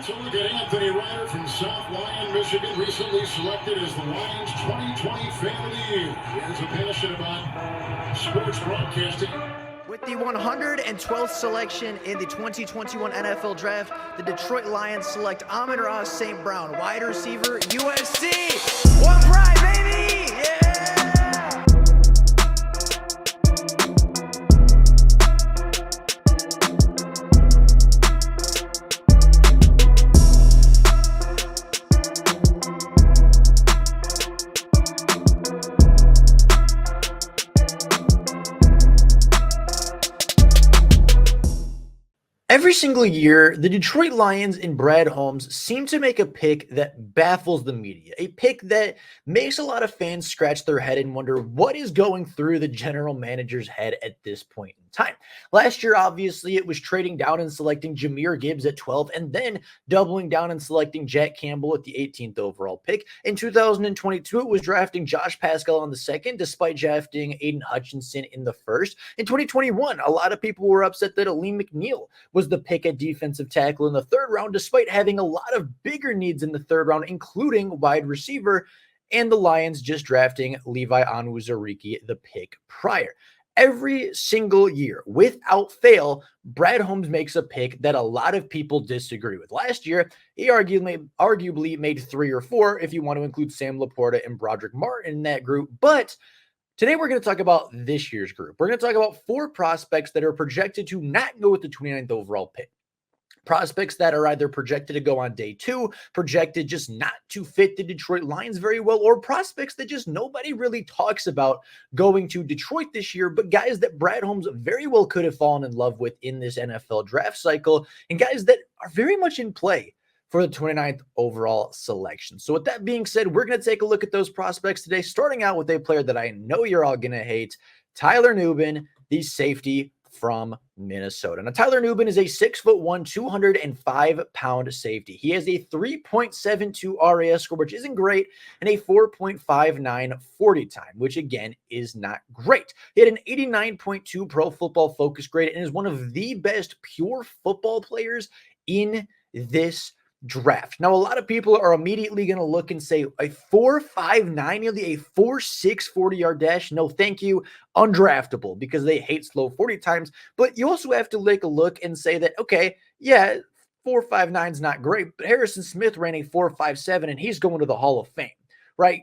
So look at Anthony Ryder from South Lyon, Michigan, recently selected as the Lions 2020 Fan of the Year. He has a passion about sports broadcasting. With the 112th selection in the 2021 NFL Draft, the Detroit Lions select Amon-Ra St. Brown, wide receiver, USC. One pride, baby! Yeah! Every single year, the Detroit Lions and Brad Holmes seem to make a pick that baffles the media, a pick that makes a lot of fans scratch their head and wonder what is going through the general manager's head at this point in time. Last year, obviously, it was trading down and selecting Jahmyr Gibbs at 12 and then doubling down and selecting Jack Campbell at the 18th overall pick. In 2022, it was drafting Josh Paschal on the second, despite drafting Aiden Hutchinson in the first. In 2021, a lot of people were upset that Aleem McNeil was the pick at defensive tackle in the third round, despite having a lot of bigger needs in the third round, including wide receiver, and the Lions just drafting Levi Onwuzurike the pick prior. Every single year, without fail, Brad Holmes makes a pick that a lot of people disagree with. Last year, he arguably made 3 or 4, if you want to include Sam Laporta and Broderick Martin in that group, but today, we're going to talk about this year's group. We're going to talk about 4 prospects that are projected to not go with the 29th overall pick. Prospects that are either projected to go on day 2, projected just not to fit the Detroit Lions very well, or prospects that just nobody really talks about going to Detroit this year, but guys that Brad Holmes very well could have fallen in love with in this NFL draft cycle, and guys that are very much in play for the 29th overall selection. So with that being said, we're going to take a look at those prospects today, starting out with a player that I know you're all going to hate, Tyler Nubin, the safety from Minnesota. Now, Tyler Nubin is a 6'1", 205-pound safety. He has a 3.72 RAS score, which isn't great, and a 4.59 40 time, which again is not great. He had an 89.2 Pro Football Focus grade and is one of the best pure football players in this draft. Now, a lot of people are immediately going to look and say a 4.59, nearly a 4.6 40-yard dash. No, thank you. Undraftable, because they hate slow 40 times. But you also have to take a look and say that, okay, yeah, 4.59 is not great, but Harrison Smith ran a 4.57 and he's going to the Hall of Fame, right?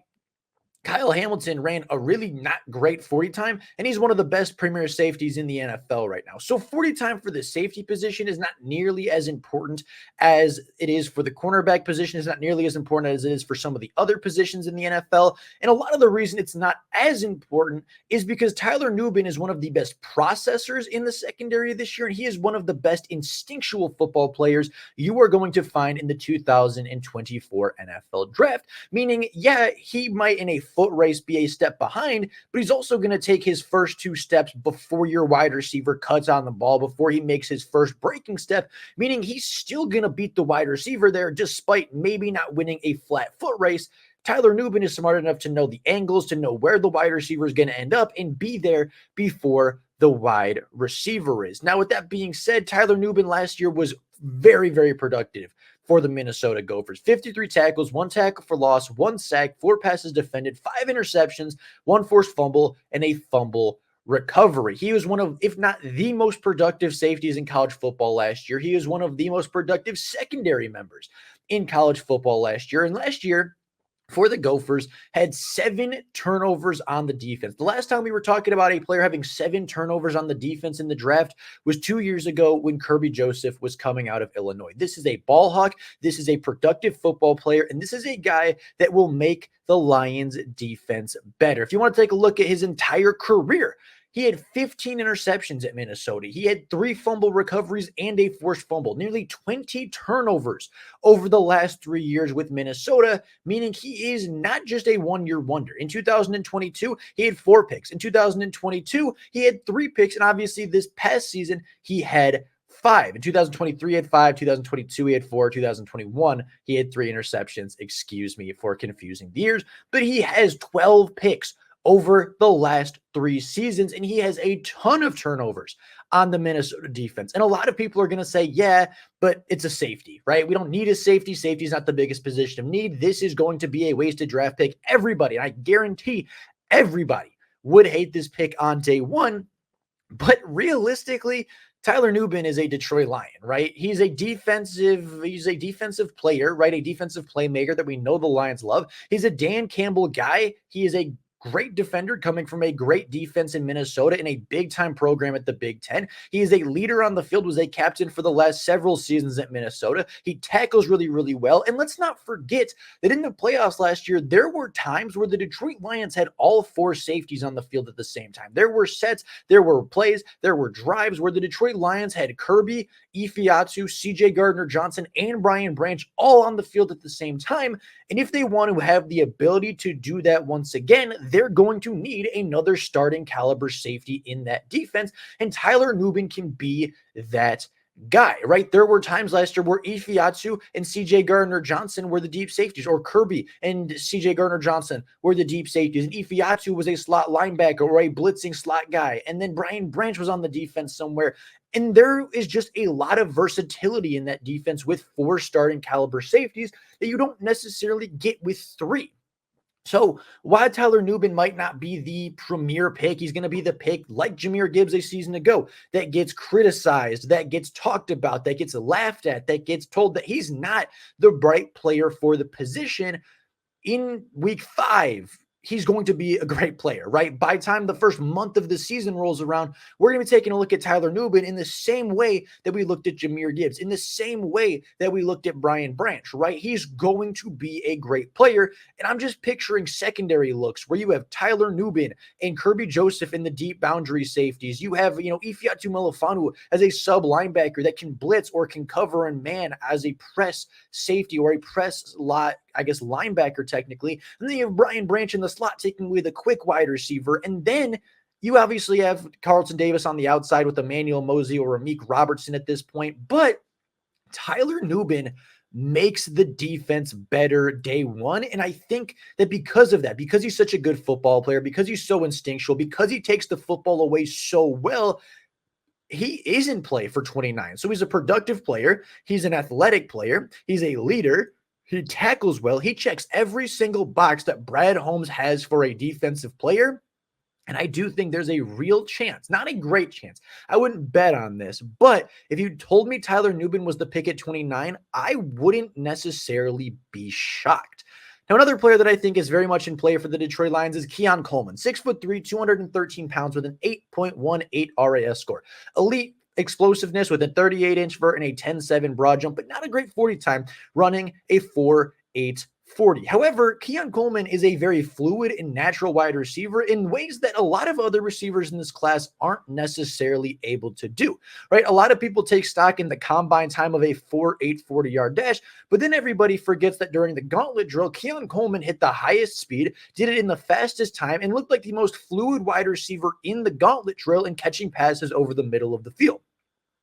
Kyle Hamilton ran a really not great 40 time, and he's one of the best premier safeties in the NFL right now. So 40 time for the safety position is not nearly as important as it is for the cornerback position. It's not nearly as important as it is for some of the other positions in the NFL. And a lot of the reason it's not as important is because Tyler Nubin is one of the best processors in the secondary this year, and he is one of the best instinctual football players you are going to find in the 2024 NFL draft. Meaning, yeah, he might in a foot race be a step behind, but he's also going to take his first 2 steps before your wide receiver cuts on the ball, before he makes his first breaking step, meaning he's still going to beat the wide receiver there despite maybe not winning a flat foot race. Tyler Nubin is smart enough to know the angles, to know where the wide receiver is going to end up and be there before the wide receiver is. Now, with that being said, Tyler Nubin last year was very, very productive for the Minnesota Gophers. 53 tackles, 1 tackle for loss, 1 sack, 4 passes defended, 5 interceptions, 1 forced fumble, and a fumble recovery. He was one of, if not the most productive safeties in college football last year. He was one of the most productive secondary members in college football last year. And last year, for the Gophers, had 7 turnovers on the defense. The last time we were talking about a player having 7 turnovers on the defense in the draft was 2 years ago when Kirby Joseph was coming out of Illinois. This is a ball hawk. This is a productive football player, and this is a guy that will make the Lions defense better. If you want to take a look at his entire career, he had 15 interceptions at Minnesota. He had 3 fumble recoveries and a forced fumble, nearly 20 turnovers over the last 3 years with Minnesota, meaning he is not just a one-year wonder. In 2022, he had 4 picks. In 2022, he had 3 picks. And obviously this past season, he had 5. In 2023, he had 5. 2022, he had 4. 2021, he had 3 interceptions. Excuse me for confusing the years. But he has 12 picks over the last 3 seasons, and he has a ton of turnovers on the Minnesota defense. And a lot of people are going to say, yeah, but it's a safety, right? We don't need a safety. Safety is not the biggest position of need. This is going to be a wasted draft pick. Everybody, and I guarantee everybody would hate this pick on day one. But realistically, Tyler Nubin is a Detroit Lion, right? He's a defensive player, right? A defensive playmaker that we know the Lions love. He's a Dan Campbell guy. He is a great defender coming from a great defense in Minnesota in a big-time program at the Big Ten. He is a leader on the field, was a captain for the last several seasons at Minnesota. He tackles really, really well. And let's not forget that in the playoffs last year, there were times where the Detroit Lions had all 4 safeties on the field at the same time. There were sets, there were plays, there were drives where the Detroit Lions had Kirby, Ifiatu, CJ Gardner-Johnson, and Brian Branch all on the field at the same time. And if they want to have the ability to do that once again, they're going to need another starting caliber safety in that defense. And Tyler Nubin can be that guy, right? There were times last year where Ifiatu and CJ Gardner-Johnson were the deep safeties, or Kirby and CJ Gardner-Johnson were the deep safeties. And Ifiatu was a slot linebacker or a blitzing slot guy. And then Brian Branch was on the defense somewhere. And there is just a lot of versatility in that defense with 4 starting caliber safeties that you don't necessarily get with 3. So while Tyler Nubin might not be the premier pick, he's going to be the pick like Jahmyr Gibbs a season ago that gets criticized, that gets talked about, that gets laughed at, that gets told that he's not the right player for the position. In week 5, he's going to be a great player, right? By the time the first month of the season rolls around, we're going to be taking a look at Tyler Nubin in the same way that we looked at Jahmyr Gibbs, in the same way that we looked at Brian Branch, right? He's going to be a great player. And I'm just picturing secondary looks where you have Tyler Nubin and Kirby Joseph in the deep boundary safeties. You have, Ifiatu Melifonwu as a sub linebacker that can blitz or can cover and man as a press safety or a press lot, linebacker technically. And then you have Brian Branch in the slot taking away the quick wide receiver. And then you obviously have Carlton Davis on the outside with Emmanuel Moseley or Amik Robertson at this point. But Tyler Nubin makes the defense better day one. And I think that because of that, because he's such a good football player, because he's so instinctual, because he takes the football away so well, he is in play for 29. So he's a productive player. He's an athletic player. He's a leader. He tackles well. He checks every single box that Brad Holmes has for a defensive player. And I do think there's a real chance, not a great chance. I wouldn't bet on this, but if you told me Tyler Nubin was the pick at 29, I wouldn't necessarily be shocked. Now, another player that I think is very much in play for the Detroit Lions is Keon Coleman, 6'3", 213 pounds with an 8.18 RAS score. Elite explosiveness with a 38-inch vert and a 10.7 broad jump, but not a great 40 time, running a 4.8 40. However, Keon Coleman is a very fluid and natural wide receiver in ways that a lot of other receivers in this class aren't necessarily able to do, right? A lot of people take stock in the combine time of a 4.8 40-yard dash, but then everybody forgets that during the gauntlet drill, Keon Coleman hit the highest speed, did it in the fastest time, and looked like the most fluid wide receiver in the gauntlet drill in catching passes over the middle of the field.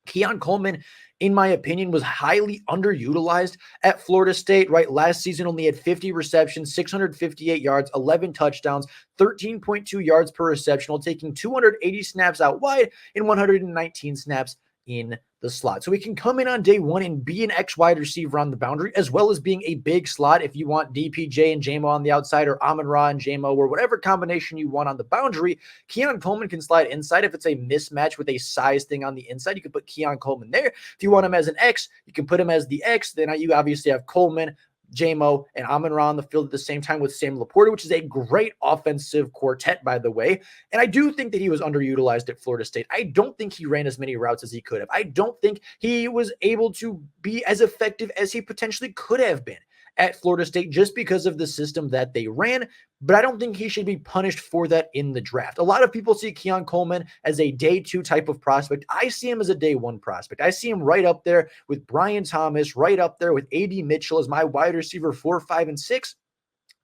Keon Coleman, in my opinion, was highly underutilized at Florida State, right? Last season only had 50 receptions, 658 yards, 11 touchdowns, 13.2 yards per reception, while taking 280 snaps out wide and 119 snaps in the slot. So he can come in on day one and be an X wide receiver on the boundary, as well as being a big slot if you want DPJ and JMO on the outside, or Amon-Ra and JMO, or whatever combination you want on the boundary. Keon Coleman can slide inside. If it's a mismatch with a size thing on the inside, you can put Keon Coleman there. If you want him as an X, you can put him as the X. Then you obviously have Coleman, JMO, and Amon-Ra on the field at the same time with Sam Laporta, which is a great offensive quartet, by the way. And I do think that he was underutilized at Florida State. I don't think he ran as many routes as he could have. I don't think he was able to be as effective as he potentially could have been at Florida State just because of the system that they ran, but I don't think he should be punished for that in the draft. A lot of people see Keon Coleman as a day 2 type of prospect. I see him as a day 1 prospect. I see him right up there with Brian Thomas, right up there with A.D. Mitchell as my wide receiver 4, 5, and 6.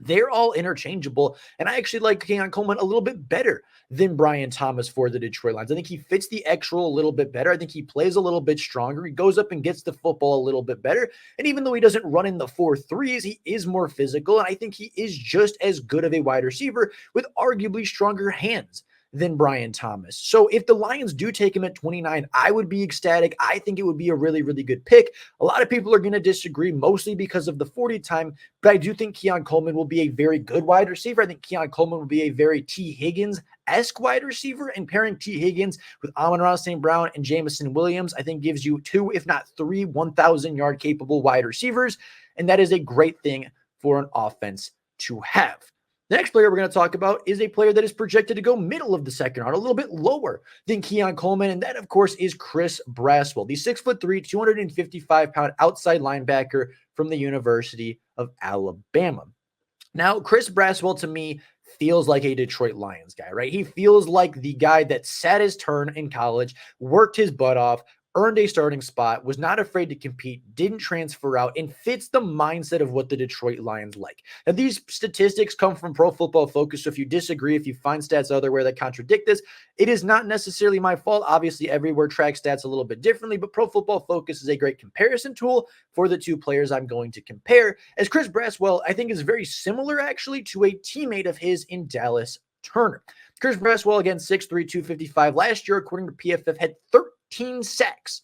They're all interchangeable, and I actually like Keon Coleman a little bit better than Brian Thomas for the Detroit Lions. I think he fits the X role a little bit better. I think he plays a little bit stronger. He goes up and gets the football a little bit better. And even though he doesn't run in the 4.3s, he is more physical, and I think he is just as good of a wide receiver with arguably stronger hands than Brian Thomas. So if the Lions do take him at 29, I would be ecstatic. I think it would be a really, really good pick. A lot of people are going to disagree, mostly because of the 40 time, but I do think Keon Coleman will be a very good wide receiver. I think Keon Coleman will be a very T. Higgins-esque wide receiver, and pairing T. Higgins with Amon-Ra St. Brown and Jameson Williams, I think gives you 2, if not 3, 1,000-yard capable wide receivers, and that is a great thing for an offense to have. The next player we're going to talk about is a player that is projected to go middle of the second round, a little bit lower than Keon Coleman, and that, of course, is Chris Braswell, the 6'3", 255-pound outside linebacker from the University of Alabama. Now, Chris Braswell, to me, feels like a Detroit Lions guy, right? He feels like the guy that sat his turn in college, worked his butt off, earned a starting spot, was not afraid to compete, didn't transfer out, and fits the mindset of what the Detroit Lions like. Now, these statistics come from Pro Football Focus, so if you disagree, if you find stats elsewhere that contradict this, it is not necessarily my fault. Obviously, everywhere tracks stats a little bit differently, but Pro Football Focus is a great comparison tool for the two players I'm going to compare, as Chris Braswell, I think, is very similar, actually, to a teammate of his in Dallas Turner. Chris Braswell, again, 6'3", 255. Last year, according to PFF, had 13 sacks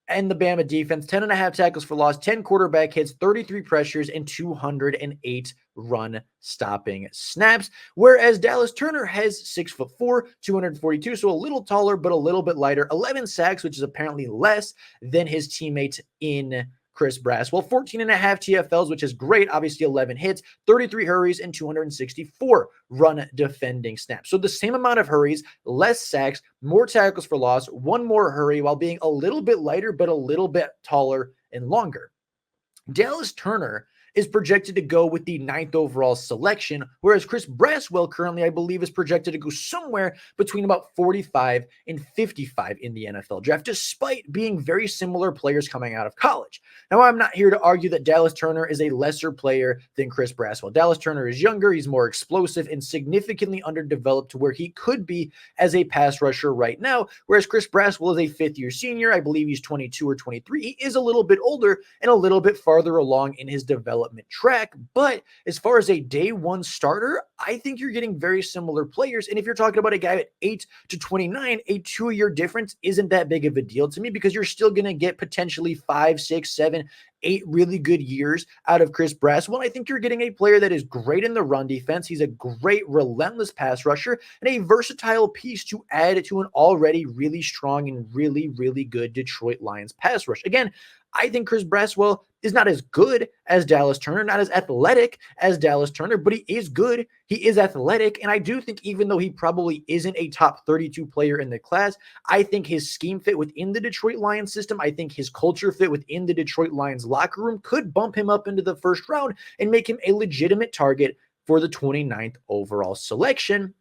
and the Bama defense, 10.5 tackles for loss, 10 quarterback hits, 33 pressures, and 208 run stopping snaps. Whereas Dallas Turner has 6'4", 242, so a little taller, but a little bit lighter, 11 sacks, which is apparently less than his teammate in Chris Braswell, 14.5 TFLs, which is great. Obviously, 11 hits, 33 hurries, and 264 run defending snaps. So the same amount of hurries, less sacks, more tackles for loss, one more hurry while being a little bit lighter, but a little bit taller and longer. Dallas Turner is projected to go with the 9th overall selection, whereas Chris Braswell currently, I believe, is projected to go somewhere between about 45 and 55 in the NFL draft, despite being very similar players coming out of college. Now, I'm not here to argue that Dallas Turner is a lesser player than Chris Braswell. Dallas Turner is younger, he's more explosive, and significantly underdeveloped to where he could be as a pass rusher right now, whereas Chris Braswell is a fifth-year senior. I believe he's 22 or 23. He is a little bit older and a little bit farther along in his development track, but as far as a day one starter, I think you're getting very similar players. And if you're talking about a guy at 8 to 29, a 2-year difference isn't that big of a deal to me, because you're still going to get potentially 5, 6, 7, 8 really good years out of Chris Braswell. I think you're getting a player that is great in the run defense. He's a great, relentless pass rusher and a versatile piece to add to an already really strong and really, really good Detroit Lions pass rush. Again, I think Chris Braswell is not as good as Dallas Turner, not as athletic as Dallas Turner, but he is good. He is athletic. And I do think, even though he probably isn't a top 32 player in the class, I think his scheme fit within the Detroit Lions system, I think his culture fit within the Detroit Lions locker room could bump him up into the first round and make him a legitimate target for the 29th overall selection.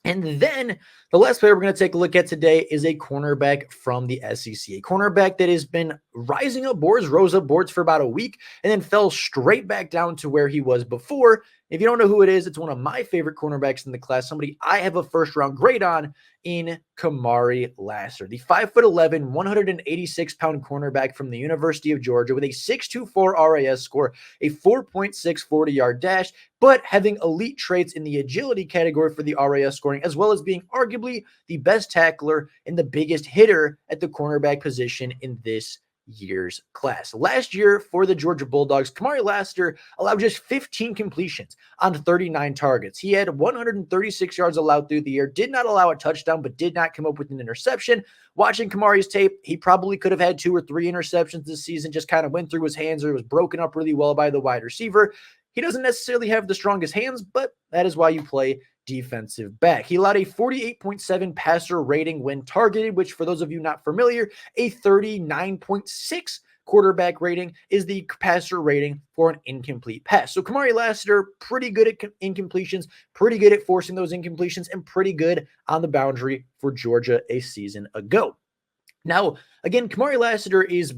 And then the last player we're going to take a look at today is a cornerback from the SEC, a cornerback that has been rising up boards, rose up boards for about a week, and then fell straight back down to where he was before. If you don't know who it is, it's one of my favorite cornerbacks in the class, somebody I have a first-round grade on in Kamari Lassiter, the 5'11", 186-pound cornerback from the University of Georgia with a 6.24 RAS score, a 4.6 40-yard dash, but having elite traits in the agility category for the RAS scoring, as well as being arguably the best tackler and the biggest hitter at the cornerback position in this year's class. Last year for the Georgia Bulldogs, Kamari Lassiter allowed just 15 completions on 39 targets. He had 136 yards allowed through the air, did not allow a touchdown, but did not come up with an interception. Watching Kamari's tape, he probably could have had 2 or 3 interceptions this season, just kind of went through his hands, or it was broken up really well by the wide receiver. He doesn't necessarily have the strongest hands, but that is why you play defensive back. He allowed a 48.7 passer rating when targeted, which, for those of you not familiar, a 39.6 quarterback rating is the passer rating for an incomplete pass. So Kamari Lassiter, pretty good at incompletions, pretty good at forcing those incompletions, and pretty good on the boundary for Georgia a season ago. Now, again, Kamari Lassiter is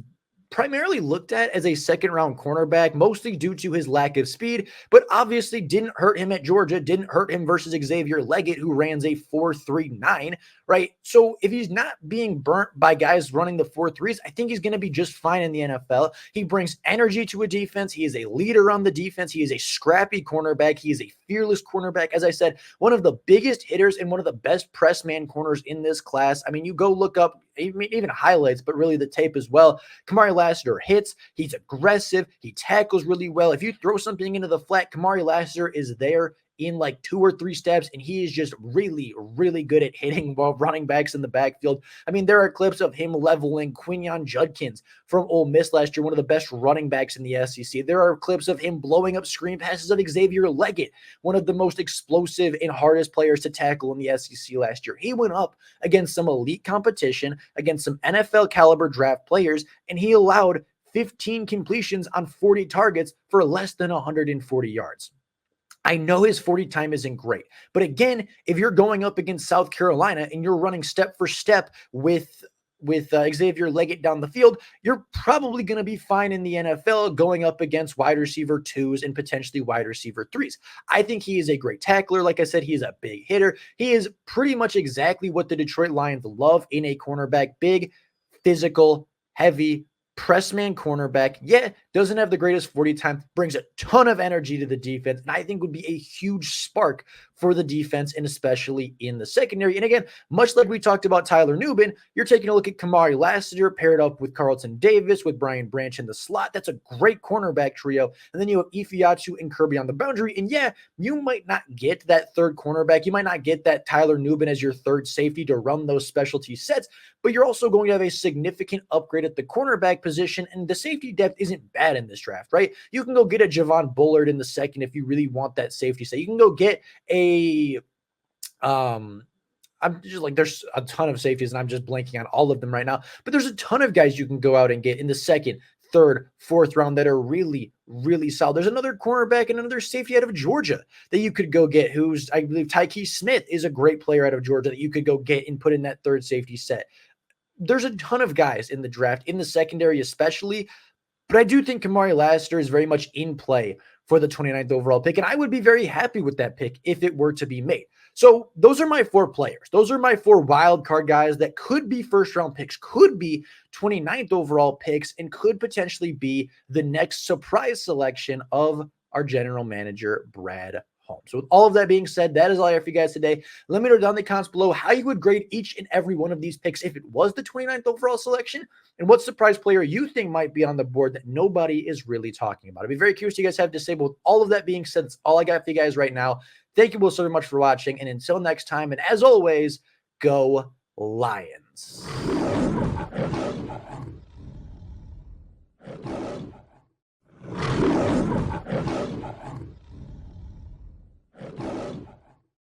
primarily looked at as a second-round cornerback, mostly due to his lack of speed, but obviously didn't hurt him at Georgia, didn't hurt him versus Xavier Leggett, who ran a 4.39, right? So if he's not being burnt by guys running the 4.3s, I think he's going to be just fine in the NFL. He brings energy to a defense. He is a leader on the defense. He is a scrappy cornerback. He is a fearless cornerback. As I said, one of the biggest hitters and one of the best press man corners in this class. I mean, you go look up even highlights, but really the tape as well. Kamari Lassiter hits. He's aggressive. He tackles really well. If you throw something into the flat, Kamari Lassiter is there in like 2 or 3 steps, and he is just really, really good at hitting while running backs in the backfield. I mean, there are clips of him leveling Quinyon Judkins from Ole Miss last year, one of the best running backs in the SEC. There are clips of him blowing up screen passes of Xavier Leggett, one of the most explosive and hardest players to tackle in the SEC last year. He went up against some elite competition, against some NFL caliber draft players, and he allowed 15 completions on 40 targets for less than 140 yards. I know his 40 time isn't great, but again, if you're going up against South Carolina and you're running step for step with Xavier Leggett down the field, you're probably going to be fine in the NFL going up against wide receiver 2s and potentially wide receiver 3s. I think he is a great tackler. Like I said, he is a big hitter. He is pretty much exactly what the Detroit Lions love in a cornerback: big, physical, heavy, press man cornerback. Yeah, doesn't have the greatest 40 time, brings a ton of energy to the defense, and I think would be a huge spark for the defense, and especially in the secondary. And again, much like we talked about Tyler Nubin, you're taking a look at Kamari Lassiter paired up with Carlton Davis, with Brian Branch in the slot. That's a great cornerback trio. And then you have Ifiatu and Kirby on the boundary. And yeah, you might not get that third cornerback. You might not get that Tyler Nubin as your third safety to run those specialty sets, but you're also going to have a significant upgrade at the cornerback position, and the safety depth isn't bad in this draft, right? You can go get a Javon Bullard in the second if you really want that safety set. You can go get I'm just like, there's a ton of safeties and I'm just blanking on all of them right now, but there's a ton of guys you can go out and get in the second, third, fourth round that are really, really solid. There's another cornerback and another safety out of Georgia that you could go get, who's, I believe, Tyke Smith is a great player out of Georgia that you could go get and put in that third safety set. There's a ton of guys in the draft, in the secondary especially, but I do think Kamari Lassiter is very much in play for the 29th overall pick, and I would be very happy with that pick if it were to be made. So those are my 4 players. Those are my 4 wild card guys that could be first-round picks, could be 29th overall picks, and could potentially be the next surprise selection of our general manager, Brad Holmes. So with all of that being said, that is all I have for you guys today. Let me know down in the comments below how you would grade each and every one of these picks if it was the 29th overall selection, and what surprise player you think might be on the board that nobody is really talking about. I'd be very curious what you guys have to say. But with all of that being said, that's all I got for you guys right now. Thank you both so much for watching, and until next time, and as always, go Lions.